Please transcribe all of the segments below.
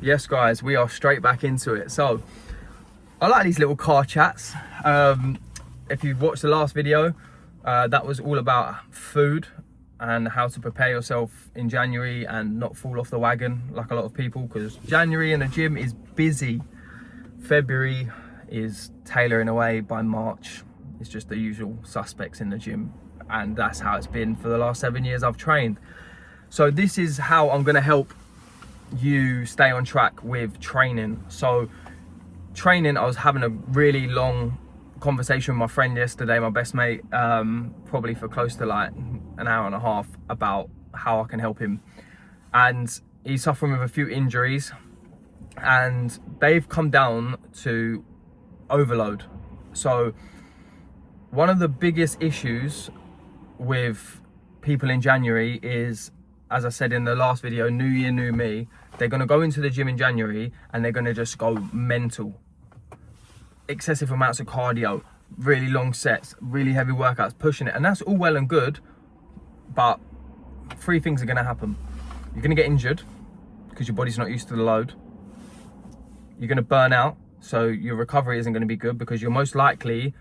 Yes guys, we are straight back into it. So I like these little car chats. If you've watched the last video, that was all about food and how to prepare yourself in January and not fall off the wagon like a lot of people, because January in the gym is busy. February is tailoring away. By March it's just the usual suspects in the gym, and that's how it's been for the last 7 years I've trained. So this is how I'm going to help you stay on track with training. So training, I was having a really long conversation with my friend yesterday, my best mate, probably for close to like an hour and a half, about how I can help him. And he's suffering with a few injuries and they've come down to overload. So one of the biggest issues with people in January is, as I said in the last video, new year, new me. They're going to go into the gym in January and they're going to just go mental. Excessive amounts of cardio, really long sets, really heavy workouts, pushing it. And that's all well and good, but three things are going to happen. You're going to get injured because your body's not used to the load. You're going to burn out, so your recovery isn't going to be good because you're most likely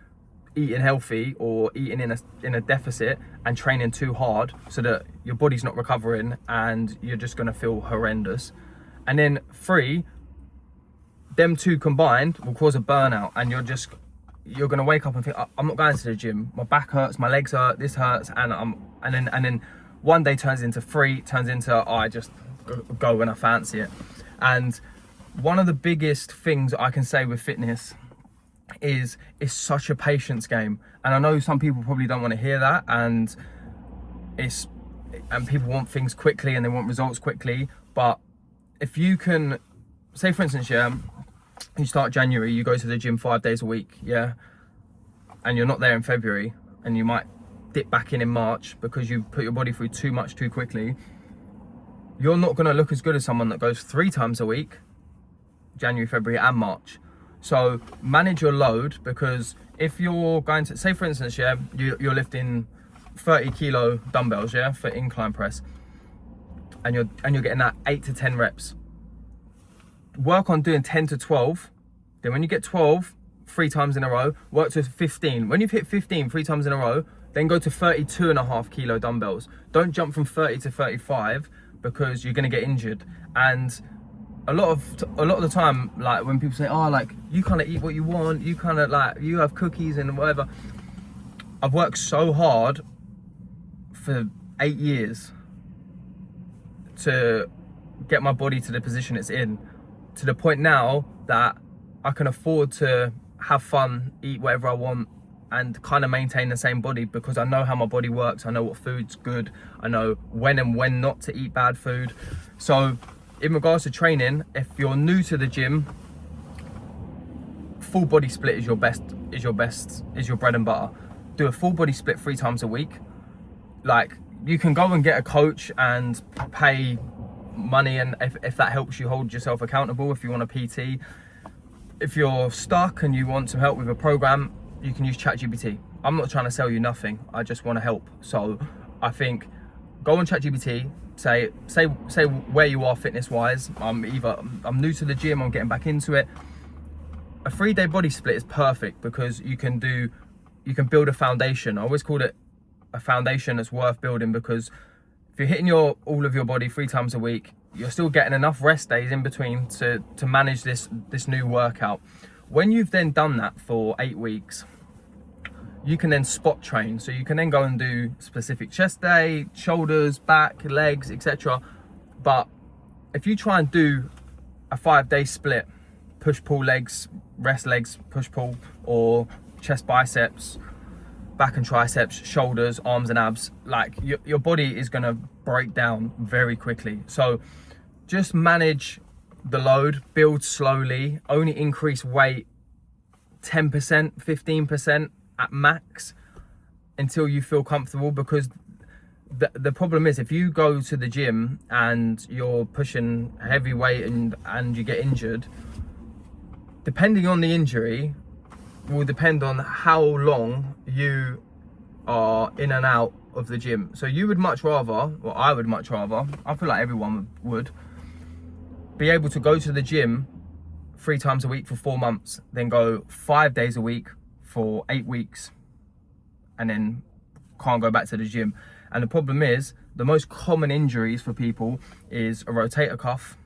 eating healthy or eating in a deficit and training too hard, so that your body's not recovering and you're just going to feel horrendous. And then three, them two combined will cause a burnout, and you're going to wake up and think, I'm not going to the gym, my back hurts, my legs hurt, this hurts, and then one day turns into three, turns into I just go when I fancy it. And one of the biggest things I can say with fitness is it's such a patience game. And I know some people probably don't want to hear that, and people want things quickly and they want results quickly. But if you can, say for instance, you start January, you go to the gym 5 days a week, and you're not there in February, and you might dip back in March because you put your body through too much too quickly, you're not going to look as good as someone that goes 3 times a week, January, February and March. So manage your load, because if you're going to, say for instance, you're lifting 30 kilo dumbbells, for incline press, and you're getting that 8 to 10 reps. Work on doing 10 to 12. Then when you get 12, 3 times in a row, work to 15. When you've hit 15 3 times in a row, then go to 32.5 kilo dumbbells. Don't jump from 30 to 35 because you're going to get injured. And a lot of the time, like when people say, oh, like you kind of eat what you want, you kind of like, you have cookies and whatever. I've worked so hard for 8 years to get my body to the position it's in, to the point now that I can afford to have fun, eat whatever I want, and kind of maintain the same body, because I know how my body works. I know what food's good. I know when and when not to eat bad food. So in regards to training, if you're new to the gym, full body split is your bread and butter. Do a full body split 3 times a week. Like, you can go and get a coach and pay money, and if that helps you hold yourself accountable, if you want a PT. If you're stuck and you want some help with a program, you can use ChatGPT. I'm not trying to sell you nothing, I just want to help. So I think go on ChatGPT, say where you are fitness wise. I'm new to the gym, I'm getting back into it. A 3-day body split is perfect because you can build a foundation. I always called it a foundation that's worth building, because if you're hitting all of your body 3 times a week, you're still getting enough rest days in between to manage this new workout. When you've then done that for 8 weeks, you can then spot train. So you can then go and do specific chest day, shoulders, back, legs, etc. But if you try and do a 5-day split, push pull legs, rest legs, push pull, or chest biceps, back and triceps, shoulders, arms and abs, like your body is going to break down very quickly. So just manage the load, build slowly, only increase weight 10%, 15% at max until you feel comfortable. Because the problem is, if you go to the gym and you're pushing heavy weight and you get injured, depending on the injury will depend on how long you are in and out of the gym. So you would much rather, or I would much rather, I feel like everyone would, be able to go to the gym 3 times a week for 4 months, then go 5 days a week for 8 weeks, and then can't go back to the gym. And the problem is, the most common injuries for people is a rotator cuff,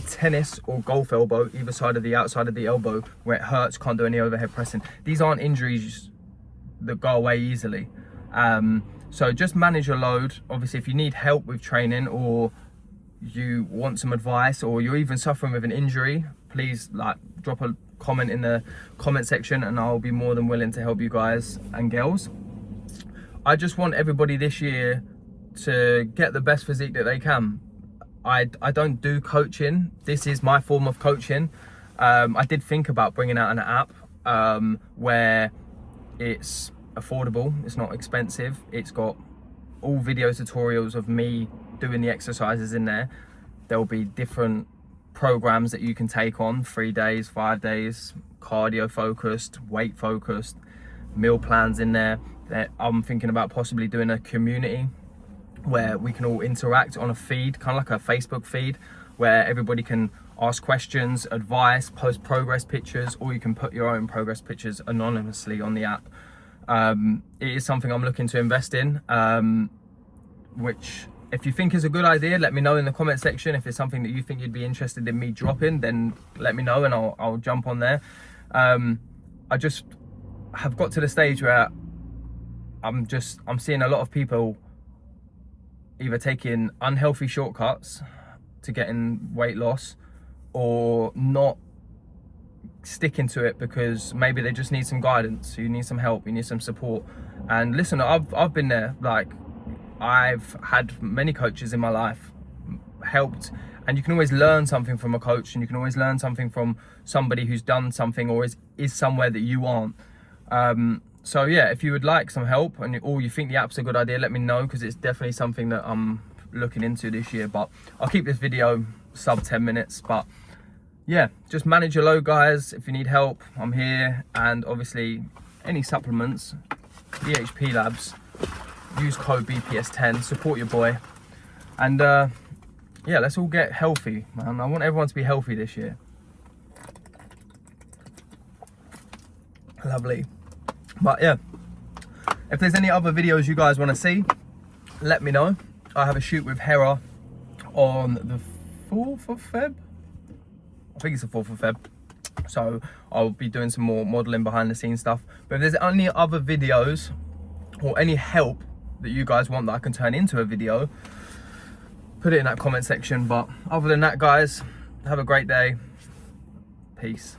tennis or golf elbow, either side of the outside of the elbow, where it hurts, can't do any overhead pressing. These aren't injuries that go away easily. So just manage your load. Obviously, if you need help with training, or you want some advice, or you're even suffering with an injury, please like drop a comment in the comment section, and I'll be more than willing to help you guys and girls. I just want everybody this year to get the best physique that they can. I don't do coaching. This is my form of coaching. I did think about bringing out an app where it's affordable, it's not expensive, it's got all video tutorials of me doing the exercises in there. There'll be different programs that you can take on, 3 days, 5 days, cardio focused, weight focused, meal plans in there. I'm thinking about possibly doing a community where we can all interact on a feed, kind of like a Facebook feed, where everybody can ask questions, advice, post progress pictures, or you can put your own progress pictures anonymously on the app. It is something I'm looking to invest in, which if you think is a good idea, let me know in the comment section. If it's something that you think you'd be interested in me dropping, then let me know and I'll jump on there. I just have got to the stage where I'm seeing a lot of people either taking unhealthy shortcuts to getting weight loss, or not sticking to it because maybe they just need some guidance, you need some help, you need some support. And listen, I've been there. Like, I've had many coaches in my life, helped, and you can always learn something from a coach, and you can always learn something from somebody who's done something or is somewhere that you aren't. So yeah, if you would like some help, or you think the app's a good idea, let me know, because it's definitely something that I'm looking into this year. But I'll keep this video sub 10 minutes. But yeah, just manage your load, guys. If you need help, I'm here. And obviously, any supplements, BHP Labs, use code BPS10, support your boy. And yeah, let's all get healthy, man. I want everyone to be healthy this year. Lovely. But yeah, if there's any other videos you guys want to see, let me know. I have a shoot with Hera on the 4th of Feb. I think it's the 4th of Feb. So I'll be doing some more modeling behind the scenes stuff. But if there's any other videos or any help that you guys want that I can turn into a video, put it in that comment section. But other than that, guys, have a great day. Peace.